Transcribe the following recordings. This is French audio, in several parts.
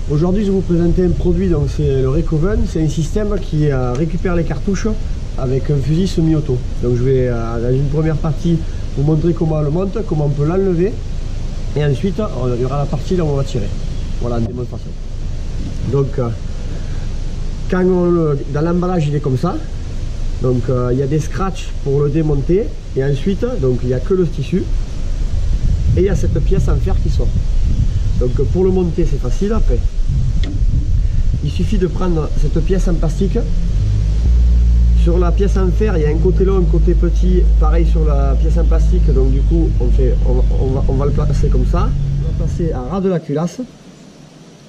Aujourd'hui, je vais vous présenter un produit, donc c'est le Recoven. C'est un système qui récupère les cartouches avec un fusil semi-auto. Donc je vais, dans une première partie, vous montrer comment on le monte, comment on peut l'enlever. Et ensuite, il y aura la partie là où on va tirer. Voilà, en démonstration. Donc, quand dans l'emballage, il est comme ça. Donc, il y a des scratchs pour le démonter. Et ensuite, donc, il n'y a que le tissu. Et il y a cette pièce en fer qui sort. Donc, pour le monter, c'est facile après. Il suffit de prendre cette pièce en plastique. Sur la pièce en fer, il y a un côté long, un côté petit, pareil sur la pièce en plastique. Donc du coup, on va le placer comme ça. On va placer à ras de la culasse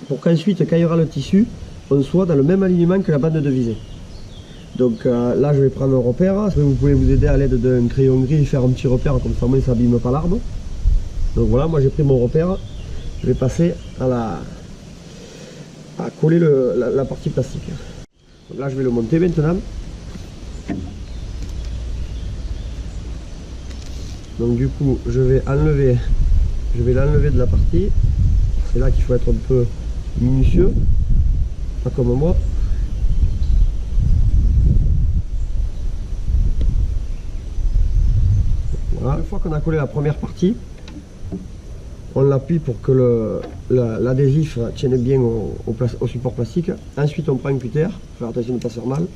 pour qu'ensuite, quand il y aura le tissu, on soit dans le même alignement que la bande de visée. Donc là, je vais prendre un repère. Vous pouvez vous aider à l'aide d'un crayon gris, faire un petit repère comme ça, au moins ça n'abîme pas l'arbre. Donc voilà, moi j'ai pris mon repère. Je vais passer à coller la partie plastique. Donc là, je vais le monter maintenant. Donc du coup, je vais l'enlever de la partie. C'est là qu'il faut être un peu minutieux, pas comme moi. Voilà. Une fois qu'on a collé la première partie, on l'appuie pour que l'adhésif tienne bien au support plastique. Ensuite, on prend un cutter, faire attention de ne pas se faire mal.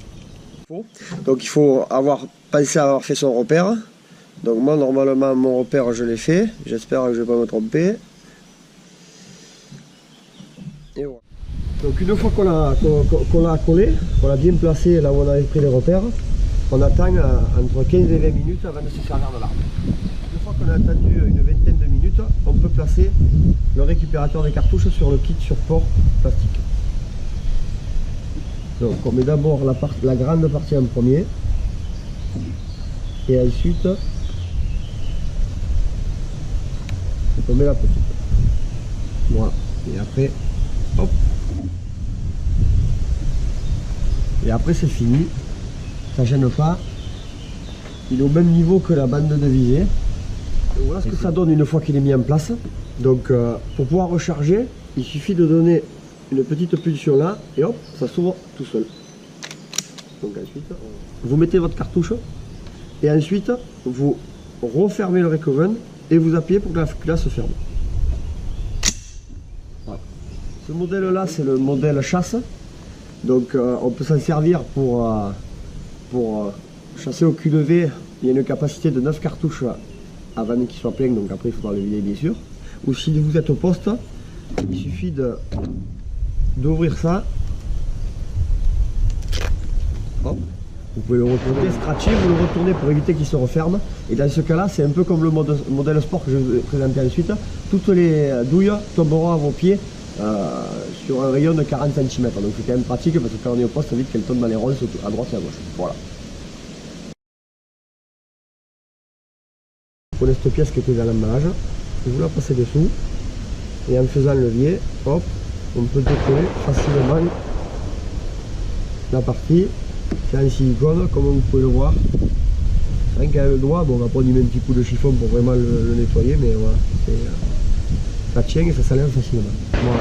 Donc il faut penser à avoir fait son repère. Donc moi normalement mon repère je l'ai fait, j'espère que je ne vais pas me tromper. Et voilà. Donc une fois qu'on l'a collé, qu'on l'a bien placé là où on avait pris les repères, on attend entre 15 et 20 minutes avant de se servir de l'arbre. Une fois qu'on a attendu une vingtaine de minutes, on peut placer le récupérateur des cartouches sur le kit support plastique. Donc on met d'abord la grande partie en premier et ensuite on met la petite. Voilà. Et après, hop. Et après c'est fini. Ça gêne pas. Il est au même niveau que la bande de visée. Donc voilà ce que ça donne une fois qu'il est mis en place. Donc pour pouvoir recharger, il suffit de donner une petite pulsion là et hop, ça s'ouvre tout seul. Donc ensuite, vous mettez votre cartouche et ensuite vous refermez le Recoven et vous appuyez pour que la culasse se ferme. Voilà. Ce modèle là, c'est le modèle chasse. Donc on peut s'en servir pour chasser au cul levé. Il y a une capacité de 9 cartouches avant qu'il soit plein, donc après il faudra le vider bien sûr. Ou si vous êtes au poste, il suffit d'ouvrir ça. Hop. Vous pouvez le retourner, scratcher, vous le retournez pour éviter qu'il se referme. Et dans ce cas-là, c'est un peu comme le modèle sport que je vais présenter ensuite. Toutes les douilles tomberont à vos pieds sur un rayon de 40 cm. Donc c'est quand même pratique parce que quand on est au poste, ça évite qu'elles tombent dans les ronces à droite et à gauche. Voilà. Vous prenez cette pièce qui était dans l'emballage, vous la passez dessous. Et en faisant le levier, hop, on peut décoller facilement la partie. C'est en silicone, comme vous pouvez le voir. Rien qu'avec le doigt, bon, on va prendre un petit coup de chiffon pour vraiment le nettoyer, mais voilà, ça tient et ça s'enlève facilement. Voilà.